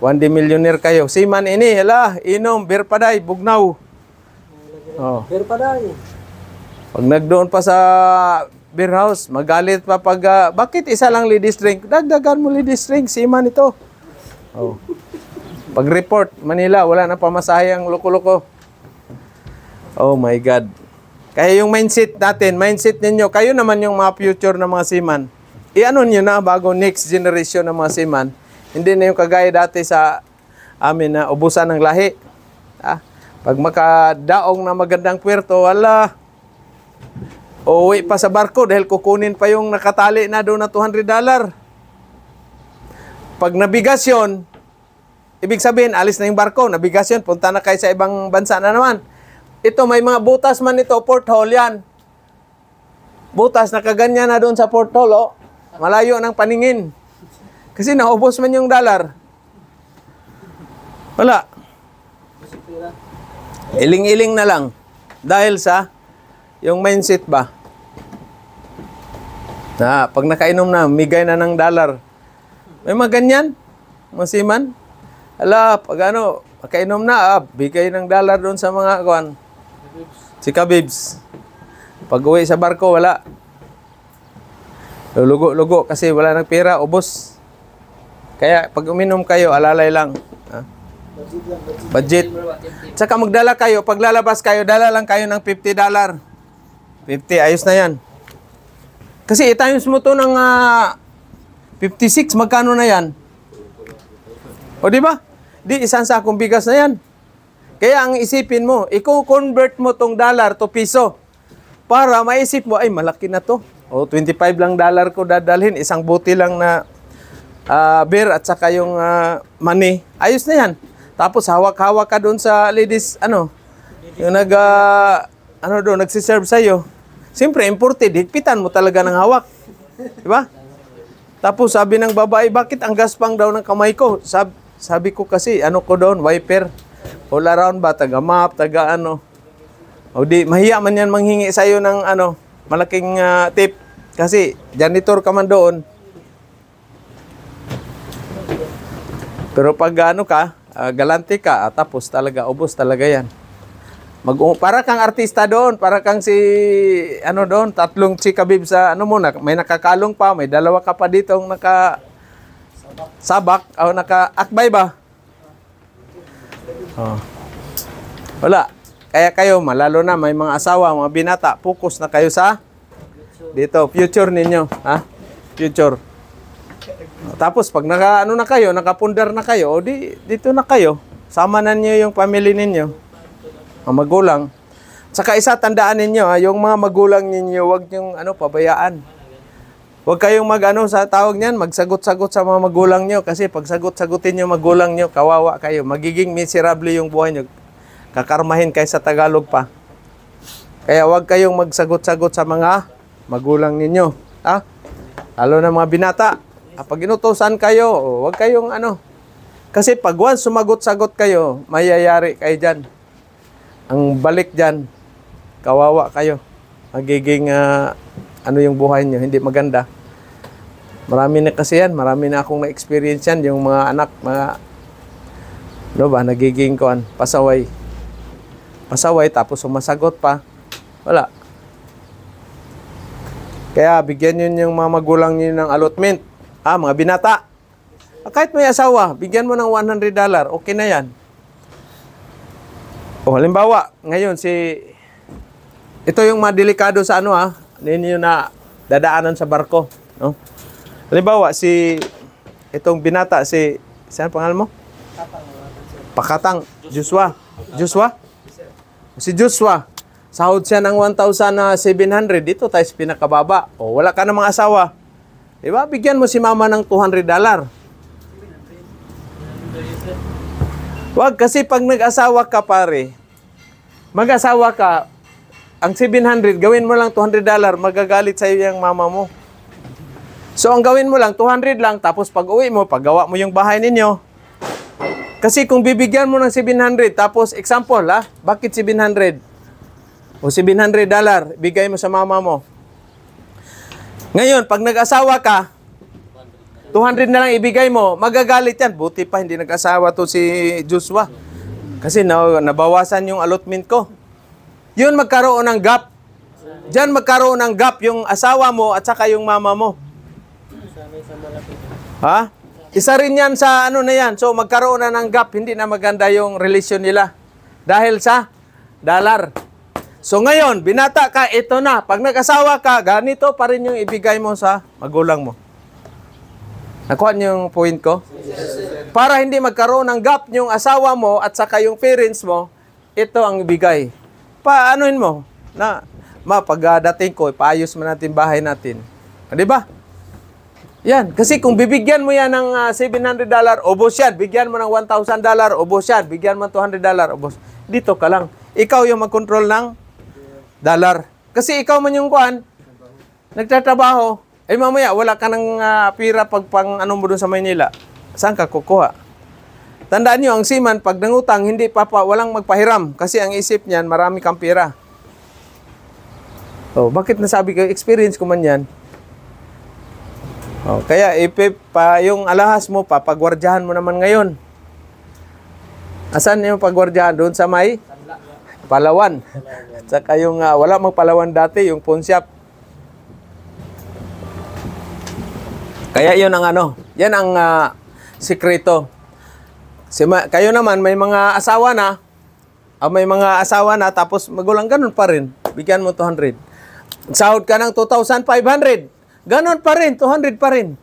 1 day millionaire kayo. Seaman ini, inom, beer paday, bugnaw. Oh. Pero pa dahil. Pag nagdoon pa sa beer house, magalit pa pag, bakit isa lang ladies drink? Dagdagan mo ladies drink, seaman ito. Oh. Pag report, Manila, wala na pamasahe ang loko-loko. Oh my God. Kaya yung mindset natin, mindset ninyo, kayo naman yung mga future na mga seaman. I-ano nyo na bago next generation ng mga seaman. Hindi na yung kagaya dati sa amin na ubusan ng lahi. Pag makadaong na magandang puwerto, wala. Uuwi pa sa barko dahil kukunin pa yung nakatali na doon na $200. Pag nabigasyon, ibig sabihin, alis na yung barko, nabigasyon, punta na kayo sa ibang bansa na naman. Ito, may mga butas man ito, porthole yan. Butas, nakaganyan na doon sa porthole, oh. Malayo ng paningin. Kasi naubos man yung dollar. Wala. Iling-iling na lang. Dahil sa yung mindset ba? Na, pag nakainom na, migay na ng dollar. May mga ganyan, mga seaman. Ala, pag ano, makainom na, bigay ng dollar doon sa mga kuwan. Si Kabibs. Pag uwi sa barko, wala. Lugo-lugo kasi wala ng pera, ubos. Kaya pag uminom kayo, alalay lang. Budget. Tsaka magdala kayo, pag lalabas kayo, dala lang kayo ng $50. 50, ayos na yan. Kasi i-times mo to ng 56, magkano na yan? O di ba? Di isang sakong bigas na yan. Kaya ang isipin mo, i-convert mo tong dollar to piso para maisip mo, ay malaki na to. O 25 lang dollar ko dadalhin, isang buti lang na beer at saka yung money. Ayos na yan. Tapos hawak-hawak ka doon sa ladies, yung nagsiserve sa'yo. Siyempre, imported, higpitan mo talaga ng hawak. Diba? Tapos sabi ng babae, bakit ang gaspang daw ng kamay ko? Sabi ko kasi, ko doon, wiper. All around ba, taga-map, taga-ano. O di, mahiya man yan manghingi sa'yo ng malaking tip. Kasi, janitor ka man doon. Pero pag galante ka, tapos talaga, ubos talaga yan. Para kang artista doon, para kang si, doon, tatlong si Kabib sa, may nakakalong pa, may dalawa ka pa dito sabak, o naka-akbay ba? Oh. Wala. Kaya kayo, malalo na, may mga asawa, mga binata, focus na kayo sa dito, future ninyo. Future. Tapos, pag nakapundar na kayo, dito na kayo. Sama na niyo yung family ninyo. Mga magulang. Saka isa, tandaan ninyo, yung mga magulang ninyo, huwag niyong pabayaan. Huwag kayong sa tawag niyan, magsagot-sagot sa mga magulang niyo. Kasi pag sagot-sagutin niyo magulang niyo, kawawa kayo. Magiging miserable yung buhay niyo. Kakarmahin kayo sa Tagalog pa. Kaya huwag kayong magsagot-sagot sa mga magulang ninyo. Lalo na mga binata. Pag inutusan kayo, huwag kayong Kasi pag once sumagot-sagot kayo, mayayari kayo dyan. Ang balik dyan, kawawa kayo. Magiging yung buhay nyo, hindi maganda. Marami na kasi yan, marami na akong na-experience yan, yung mga anak, nagiging pasaway. Pasaway, tapos sumasagot pa. Wala. Kaya bigyan nyo yung mga magulang nyo ng allotment. Mga binata. Kahit may asawa, bigyan mo ng $100, okay na yan. Halimbawa, ngayon ito yung madelikado sa ninyo na dadaanan sa barko, no? Halimbawa, itong binata, saan pangalan mo? Pakatang, Joshua. Si Joshua, sahod siya ng 1,700, dito tayo sa pinakababa. Wala ka namang asawa. Diba? Bigyan mo si mama ng $200. Wag, kasi pag nag-asawa ka, pare, mag-asawa ka, ang 700, gawin mo lang $200, magagalit sa'yo yung mama mo. So, ang gawin mo lang, 200 lang, tapos pag uwi mo, paggawa mo yung bahay ninyo. Kasi kung bibigyan mo ng 700, tapos, example, bakit 700? O $700, bigay mo sa mama mo. Ngayon, pag nag-asawa ka, 200 na lang ibigay mo, magagalit yan. Buti pa, hindi nag-asawa to si Joshua. Kasi nabawasan yung allotment ko. Yun magkaroon ng gap. Diyan magkaroon ng gap yung asawa mo at saka yung mama mo. Ha? Isa rin yan sa ano na yan. So magkaroon na ng gap, hindi na maganda yung relasyon nila. Dahil sa dollar. So ngayon, binata ka, ito na. Pag nag-asawa ka, ganito pa rin yung ibigay mo sa magulang mo. Nakuha niyo yung point ko? Para hindi magkaroon ng gap yung asawa mo at saka yung parents mo, ito ang ibigay. Paanoin mo? Na, pagdating ko, ipaayos mo natin bahay natin. Di ba? Yan. Kasi kung bibigyan mo yan ng $700, ubos yan. Bigyan mo ng $1,000, ubos yan. Bigyan mo ng $200, ubos. Dito ka lang. Ikaw yung mag-control ng dollar. Kasi ikaw man yung kuhan, nagtatrabaho, mamaya wala ka ng pira pag pang ano mo dun sa Maynila. Saan ka kukuha? Tandaan nyo, ang seaman, pag nangutang, hindi walang magpahiram. Kasi ang isip niyan, marami kang pira. Oh, bakit nasabi ko, experience ko man yan. Oh, kaya yung alahas mo, papagwardyahan mo naman ngayon. Asan yung pagwardyahan? Doon sa may Palawan. Saka yung wala magpalawan dati, yung pawn shop. Kaya yun ang ano, yan ang sikreto. Kayo naman, may mga asawa na, tapos magulang ganun pa rin. Bigyan mo 200. Sahod ka ng 2,500. Ganun pa rin, 200 pa rin.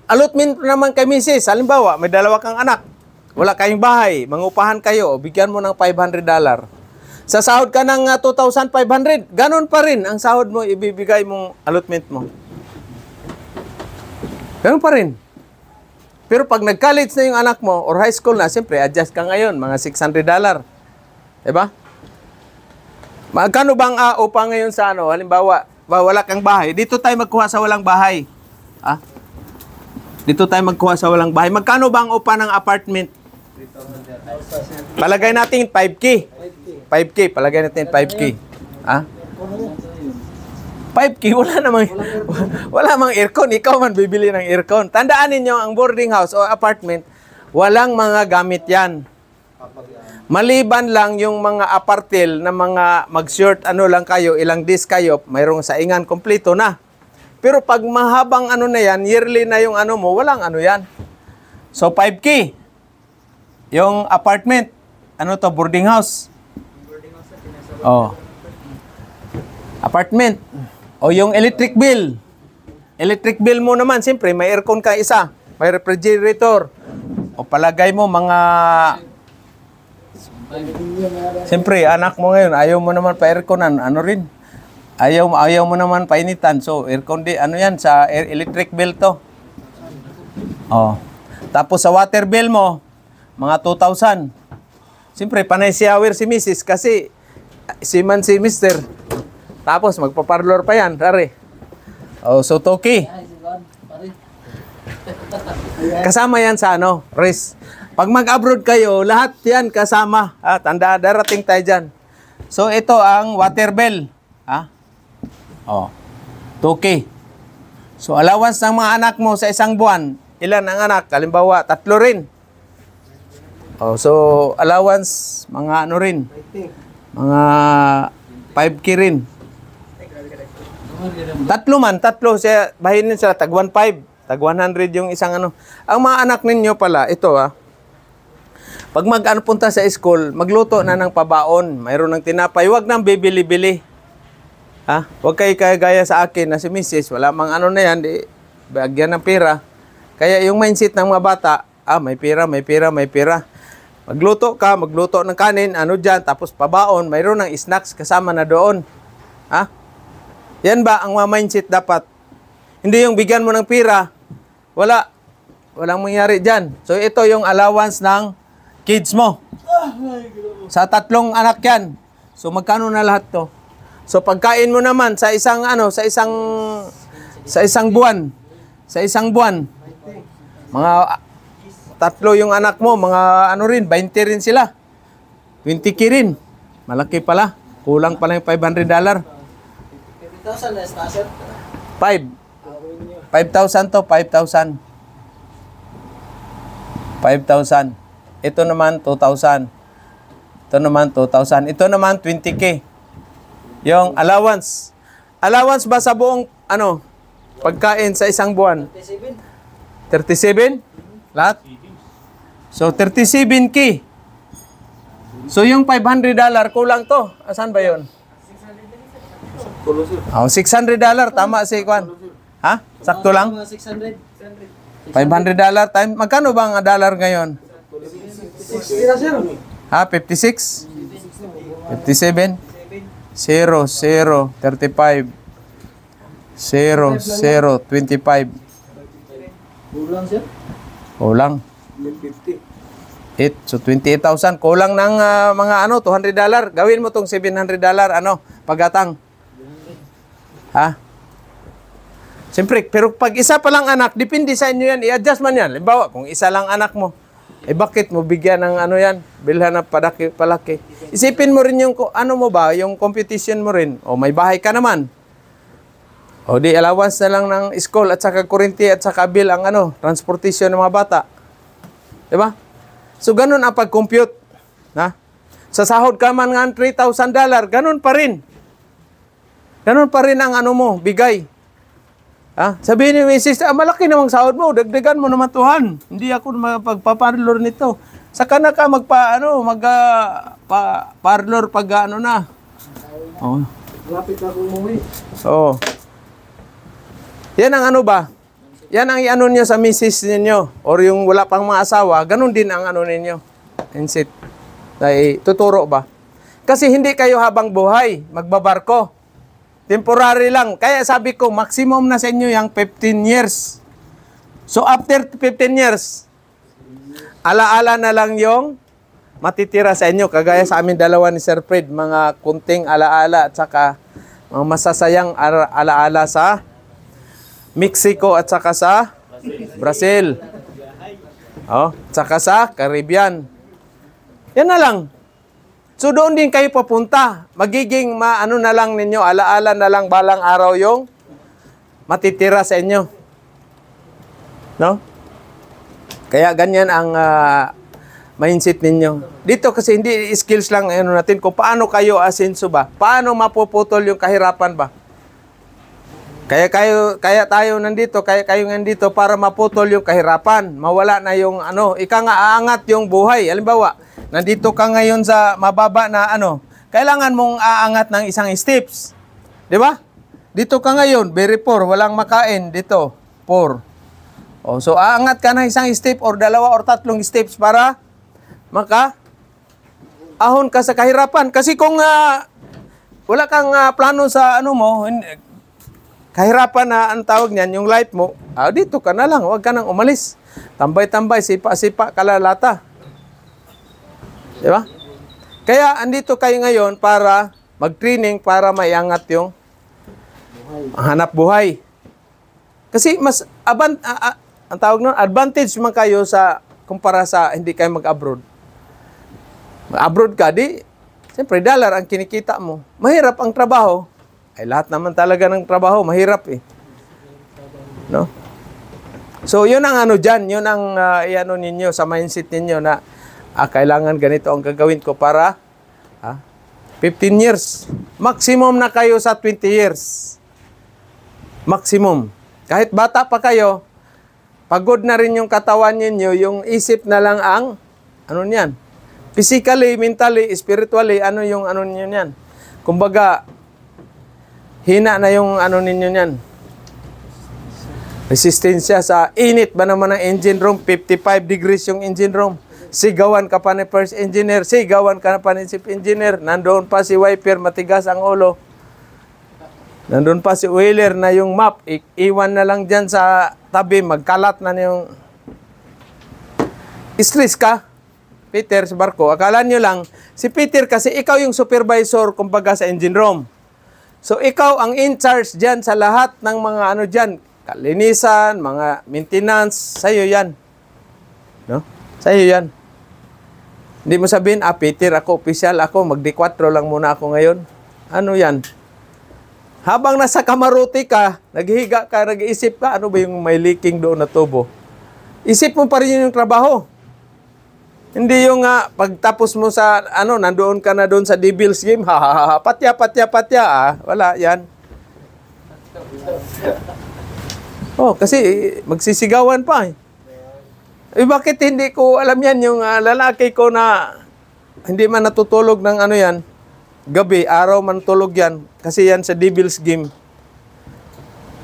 Allotment naman kay Mrs. Halimbawa, may dalawa kang anak. Wala kayong bahay, mangupahan kayo, bigyan mo ng $500. Sa sahod ka ng 2,500, ganun pa rin ang sahod mo, ibibigay mong allotment mo. Ganun pa rin. Pero pag nag-college na yung anak mo, or high school na, siyempre, adjust ka ngayon, mga $600. Diba? Magkano bang upa ngayon sa ano? Halimbawa, wala kang bahay. Dito tayo magkuha sa walang bahay. Ha? Dito tayo magkuha sa walang bahay. Magkano bang upa ng apartment? Palagay natin 5K. 5K, palagay natin 5K. Ha? 5K, wala namang aircon. Ikaw man bibili ng aircon. Tandaan ninyo, ang boarding house o apartment, walang mga gamit yan. Maliban lang yung mga apartel na mga mag-short, ano lang kayo, ilang days kayo, mayroong saingan, kompleto na. Pero pag mahabang ano na yan, yearly na yung ano mo, walang ano yan. So 5K. Yung apartment, ano to, boarding house. Oh. Apartment. O yung electric bill. Electric bill mo naman, siyempre, may aircon ka isa. May refrigerator. O palagay mo, mga... Siyempre, anak mo ngayon, ayaw mo naman pa airconan. Ano rin? Ayaw mo naman painitan. So, aircon di, ano yan, sa electric bill to. O. Tapos sa water bill mo, mga 2,000. Siyempre, panay si Awer si Mrs. Kasi, si Mister. Tapos, magpaparlor pa yan, rari. Oh, so, Toki. Kasama yan sa ano, Riz. Pag mag-abroad kayo, lahat yan kasama. Tanda, darating tayo dyan. So, ito ang water bill. Oh, Toki. So, allowance ng mga anak mo sa isang buwan. Ilan ang anak? Halimbawa, 3 rin. Oh, so, allowance, mga ano rin. Mga 5K rin. Tatlo. Bahinin sila, tag 1.5. Tag 100 yung isang ano. Ang mga anak ninyo pala, ito pag punta sa school, magluto na ng pabaon. Mayroon ng tinapay. Huwag nang bibili-bili. Huwag kayo gaya sa akin na si Mrs. Wala mang ano na yan, bagyan ng pera. Kaya yung mindset ng mga bata, may pera. Magluto ng kanin, ano dyan, tapos pabaon, mayroon ng snacks kasama na doon. Yan ba ang mga mindset dapat? Hindi yung bigyan mo ng pera, walang mangyari dyan. So ito yung allowance ng kids mo. Sa 3 anak yan. So magkano na lahat to? So pagkain mo naman sa isang buwan, mga 3 yung anak mo, mga ano rin, 20 rin sila. 20K rin. Malaki pala. Kulang pala yung $500. 5,000 na stasyon. 5,000 to, 5,000. 5,000. Ito naman, 2,000. Ito naman, 2,000. Ito naman, 20K. Yung allowance. Allowance ba sa buong, pagkain sa isang buwan? 37? Lahat? So, 37K. So, yung $500, kulang to. Asan ba yun? Oh, $600. Tama si Kwan. Ha? Sakto lang? 600. $500 time. Magkano ba ang dollar ngayon? 60 na, sir. Ha? 56? 57? 0, 0, 35. 0, 0, 25. Kulang, sir. Kulang. 8. So, 28,000. Kulang ng mga $200. Gawin mo tong $700. Pagatang. Ha? Siyempre, pero pag isa pa lang anak, depende sa inyo yan. I-adjust man yan. Halimbawa, kung isa lang anak mo, bakit mo bigyan ng yan? Bilhan na palaki. Isipin mo rin yung, yung competition mo rin. O, may bahay ka naman. O, di allowance na lang ng school at saka kuryente at saka bill ang transportation ng mga bata. Diba? So, ganun ang pag-compute. Ha? Sa sahod ka man nga $3,000, ganun pa rin. Ganun pa rin ang mo, bigay. Ha? Sabihin ni Mrs., malaki namang sahod mo, dagdagan mo naman tuhan. Hindi ako magpaparlor nito. Saka na ka parlor pag na. Oh. Lapit ako umuwi. Oh. Yan ang ba? Yan ang niyo sa misis ninyo or yung wala pang mga asawa, ganun din ang ninyo. Insit. Ay tuturo ba? Kasi hindi kayo habang buhay magbabarko. Temporary lang. Kaya sabi ko, maximum na sa inyo yung 15 years. So after 15 years, alaala na lang yung matitira sa inyo. Kagaya sa amin dalawa ni Sir Fred, mga kunting alaala at saka mga masasayang alaala sa Mexico at saka sa Brazil. Oh, at saka sa Caribbean. Yan na lang. So doon din kayo papunta. Magiging na lang ninyo, alaala na lang balang araw yung matitira sa inyo. No? Kaya ganyan ang mindset ninyo. Dito kasi hindi skills lang natin kung paano kayo asenso ba? Paano mapuputol yung kahirapan ba? Kaya tayo nandito, kaya kayo nandito para maputol yung kahirapan. Mawala na yung ika nga aangat yung buhay. Halimbawa, nandito ka ngayon sa mababa na kailangan mong aangat ng isang steps. Di ba? Dito ka ngayon, very poor, walang makain dito, poor. Oh, so aangat ka ng isang step or 2 or 3 steps para ahon ka sa kahirapan. Kasi kung wala kang plano sa kahirapan na ang tawag niyan, yung life mo, dito ka na lang, huwag ka nang umalis. Tambay-tambay, sipa-sipa, kalalata. Di ba? Kaya andito kayo ngayon para mag-training para maiangat yung hanap buhay. Kasi mas ang tawag nun, advantage man kayo sa kumpara sa hindi kayo mag-abroad. Mag-abroad ka, siyempre dollar ang kinikita mo. Mahirap ang trabaho. Ay lahat naman talaga ng trabaho, mahirap No? So, yun ang dyan, yun ang ninyo sa mindset ninyo na kailangan ganito ang gagawin ko para 15 years. Maximum na kayo sa 20 years. Maximum. Kahit bata pa kayo, pagod na rin yung katawan ninyo, yung isip na lang ang, niyan? Physically, mentally, spiritually, yung niyo niyan? Kumbaga, hina na yung ninyo niyan. Resistensya sa init ba naman ang engine room? 55 degrees yung engine room. Sigawan ka pa ni first engineer, sigawan ka pa ni chief engineer. Nandoon pa si wiper, matigas ang ulo. Nandoon pa si wheeler na yung map, iwan na lang dyan sa tabi, magkalat na yung stress ka. Peter, sa barko, akala nyo lang, si Peter kasi ikaw yung supervisor kumbaga sa engine room. So, ikaw ang in charge dyan sa lahat ng mga dyan, kalinisan, mga maintenance, sa'yo yan. No? Sa'yo yan. Hindi mo sabihin, Peter, ako, official ako, mag-D4 lang muna ako ngayon. Yan? Habang nasa kamaruti ka, naghihiga ka, nag-iisip ka, ano ba yung may leaking doon na tubo? Isip mo pa rin yung trabaho. Hindi yung pagtapos mo sa, nandoon ka na doon sa Devil's Game, patya, wala, yan. Oh, kasi magsisigawan pa eh. Bakit hindi ko alam yan, yung lalaki ko na hindi man natutulog ng yan, gabi, araw man tulog yan, kasi yan sa Devil's Game.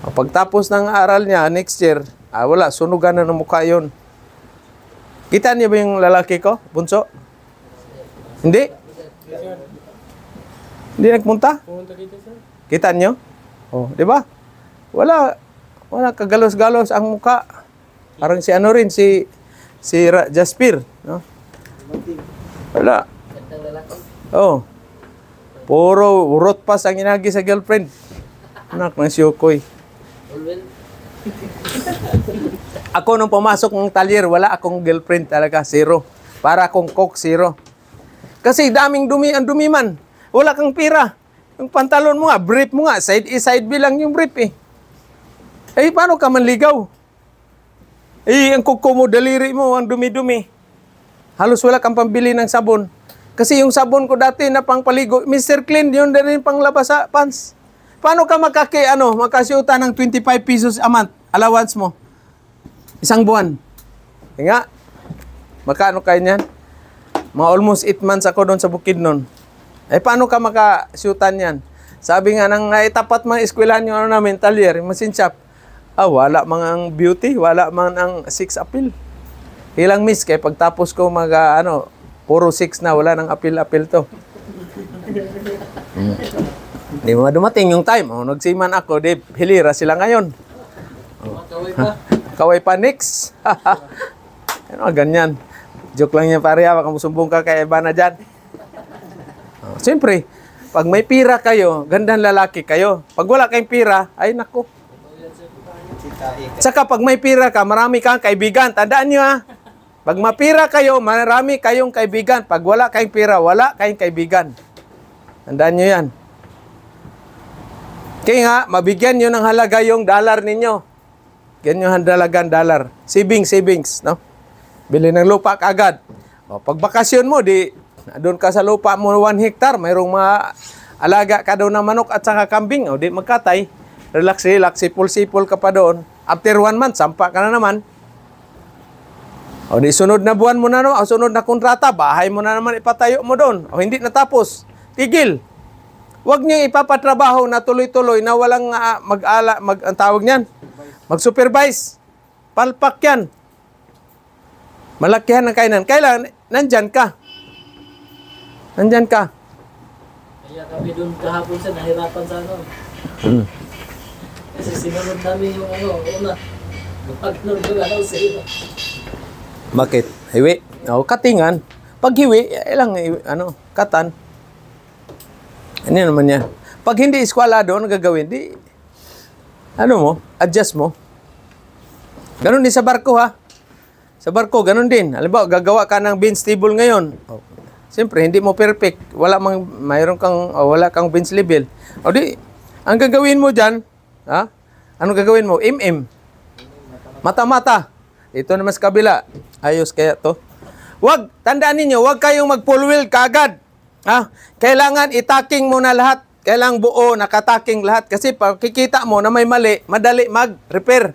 Pagtapos ng aral niya, next year, wala, sunugan na ng mukha yun. Kita niyo ba yung lalaki ko, bunso? Hindi? Hindi nagpunta? Pumunta dito, sir. Kita niyo? Oh, di ba? Wala kagalos-galos ang mukha. Parang si Jaspir, no? Wala. Gandang lalaki. Oh. Puro urot pas ang inagi sa girlfriend. Anak ng siyukoy. Ulwel. Ako nung pumasok ng talyer, wala akong girlfriend talaga, zero. Para akong cook, zero. Kasi daming dumi, ang dumi man. Wala kang pira. Yung pantalon mo nga, brief mo nga, side A, side B lang yung brief eh. Paano ka manligaw? Ang kuko mo, daliri mo, ang dumi-dumi. Halos wala kang pambili ng sabon. Kasi yung sabon ko dati na pangpaligo, Mr. Clean, yun na rin panglabas sa pants. Paano ka makasyuta ng 25 pesos a month, allowance mo? Isang buwan. Nga, makano kayo niyan? Mga almost 8 months ako doon sa Bukidnon. Paano ka makasyutan yan? Sabi nga nang tapat mga eskwelahan yung namin, talyer, machine shop. Wala mang ang beauty, wala mang ang 6 appeal. Ilang miss, kaya pagtapos ko puro 6 na, wala nang appeal to. Di mo dumating yung time. Nagsiman ako, hilira sila ngayon. Kaway pa. Kaway pa, next. Ganyan. Joke lang yan, pare. Baka musumbong ka kay Ivana dyan. Siyempre, pag may pira kayo, gandang lalaki kayo. Pag wala kayong pira, ay naku. Saka pag may pira ka, marami kang kaibigan. Tandaan nyo Pag mapira kayo, marami kayong kaibigan. Pag wala kayong pira, wala kayong kaibigan. Tandaan nyo yan. Kaya mabigyan nyo ng halaga yung dollar ninyo. Ganyan yung halagang dollar. Savings, no? Bili ng lupa kaagad. Pag bakasyon mo, doon ka sa lupa mo 1 hectare, mayroong alaga ka doon ng manok at saka kambing. Di magkatay. Relax, sipol ka pa doon. After 1 month, sampa ka na naman. Di sunod na buwan mo na naman, sunod na kontrata, bahay mo na naman ipatayo mo doon. Hindi natapos. Tigil. Huwag niyo ipapatrabaho na tuloy-tuloy na walang ang tawag niyan. Mag-supervise. Palpak yan. Malakihan ang kainan. Kailangan, nandyan ka. Kaya kami doon kahapon sa nahirapan sa Kasi sinunod namin yung una. Magpagnood ko sa iyo. Bakit? Hiwi. Katingan. Pag hiwi, katan. Ano naman yan? Pag hindi eskwalado, ano gagawin? Adjust mo. Ganon din sa barko, ha? Sa barko, ganon din. Halimbawa, gagawa ka ng bench table ngayon. Siyempre, hindi mo perfect. Wala kang bench level. Ang gagawin mo dyan, anong gagawin mo? Mata-mata. Ito naman sa kabila. Ayos kaya to. Tandaan ninyo, huwag kayong mag-full wheel kaagad. Kailangan itaking mo na lahat. Kailangan buo, nakataking lahat. Kasi pag kikita mo na may mali, madali mag-repair.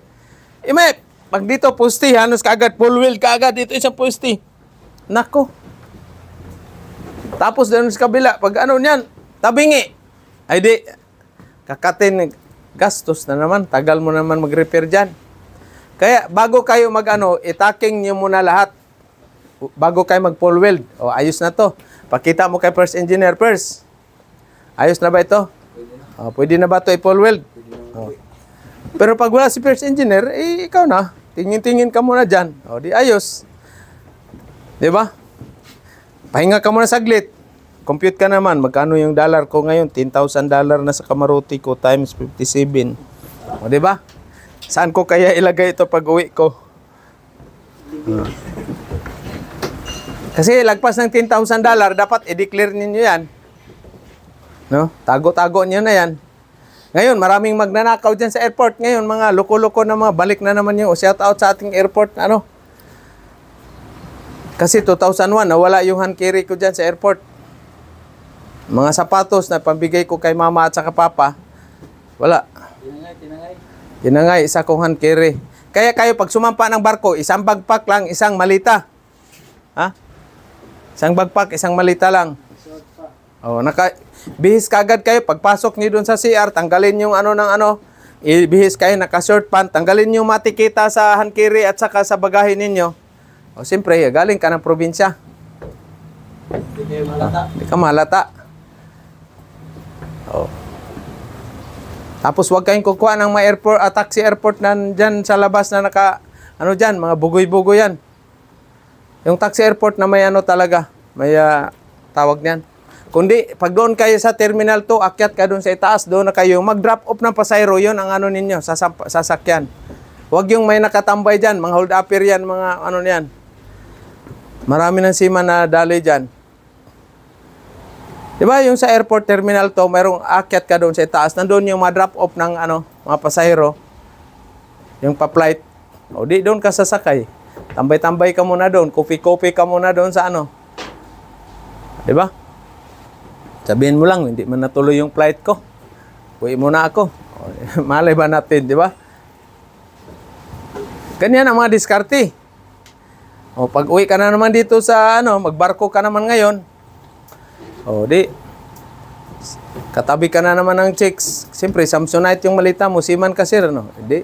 Pag dito poste, halos kaagad, full wheel kaagad, dito isang poste. Nako. Tapos doon sa kabila, pag niyan, tabingi. Kakatin, gastos na naman. Tagal mo naman mag-repair dyan. Kaya bago kayo itaking nyo muna lahat. Bago kayo mag-full weld. Ayos na to. Pakita mo kay first engineer first. Ayos na ba ito? Pwede na ba ito i-full weld? Pero pag wala si first engineer, ikaw na. Tingin-tingin ka muna dyan. Di ayos. Di ba? Pahinga ka muna saglit. Compute ka naman. Magkano yung dollar ko ngayon? $10,000 na sa kamaruti ko times 57. Di ba? Saan ko kaya ilagay ito pag uwi ko? Kasi lagpas ng $10,000, dapat i-declare ninyo yan. No? Tago-tago niyo na yan. Ngayon, maraming magnanakaw dyan sa airport. Ngayon, mga loko-loko na balik na naman yung shout out sa ating airport. Kasi 2001, nawala yung hand carry ko dyan sa airport. Mga sapatos na pambigay ko kay mama at saka papa, wala. Tinangay, isa kong hand carry. Kaya kayo, pag sumampa ng barko, isang backpack lang, isang malita. Ha? Isang backpack, isang malita lang. Oh, bihis kagad kayo. Pagpasok niyo doon sa CR, tanggalin yung ano ng ano, ibihis kayo, naka-short pant, tanggalin yung matikita sa hand carry at saka sa bagahe ninyo. O, siyempre, galing ka ng probinsya. Hindi ka malata. O. Tapos, huwag kayong kukuha ng mga airport, taxi airport na dyan sa labas na ano dyan, mga bugoy-bugoy yan. Yung taxi airport na may ano talaga, may tawag niyan. Kundi, pag doon kayo sa Terminal 2, akyat ka doon sa itaas, doon na kayo, mag-drop off ng pasayro, yun ang ano ninyo, sasakyan. Huwag yung may nakatambay dyan, mga hold-upper yan, mga ano yan. Marami ng seaman na dali dyan. Diba, yung sa airport Terminal 2, mayroong akyat ka doon sa itaas, nandun yung ma-drop off ng ano, mga pasayro, yung pa-flight. O di, doon ka sasakay. Tambay-tambay ka muna doon, coffee-coffee ka muna doon sa ano. Diba? Sabihin mo lang, hindi man natuloy yung flight ko. Uwi muna ako. Malay ba natin, di ba? Ganyan ang mga diskarte. O, pag uwi ka na naman dito sa, ano, magbarko ka naman ngayon. O, di. Katabi ka na naman ng chicks. Siyempre, Samsonite yung malita mo. Seaman ka, sir, ano? Hindi.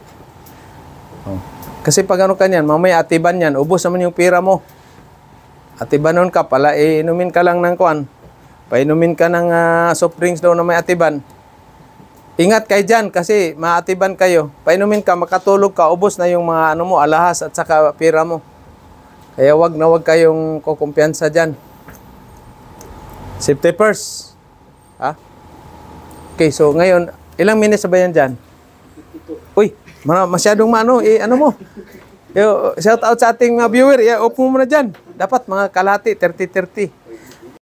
O. Kasi pag ano ka niyan, mamaya atiban yan, ubos naman yung pira mo. Atibanon ka pala, inumin ka lang ng kuwan. Painumin ka ng soft drinks daw na may atiban. Ingat kayo dyan kasi maatiban kayo. Painumin ka, makatulog ka, ubos na yung mga ano mo, alahas at saka pira mo. Kaya wag na wag kayong kukumpiyansa dyan. Safety first. Ha? Okay, so ngayon, ilang minutes ba yan dyan? Uy, masyadong ano mo. Shout out sa ating viewer. Off mo muna dyan. Dapat mga kalahati, 30-30.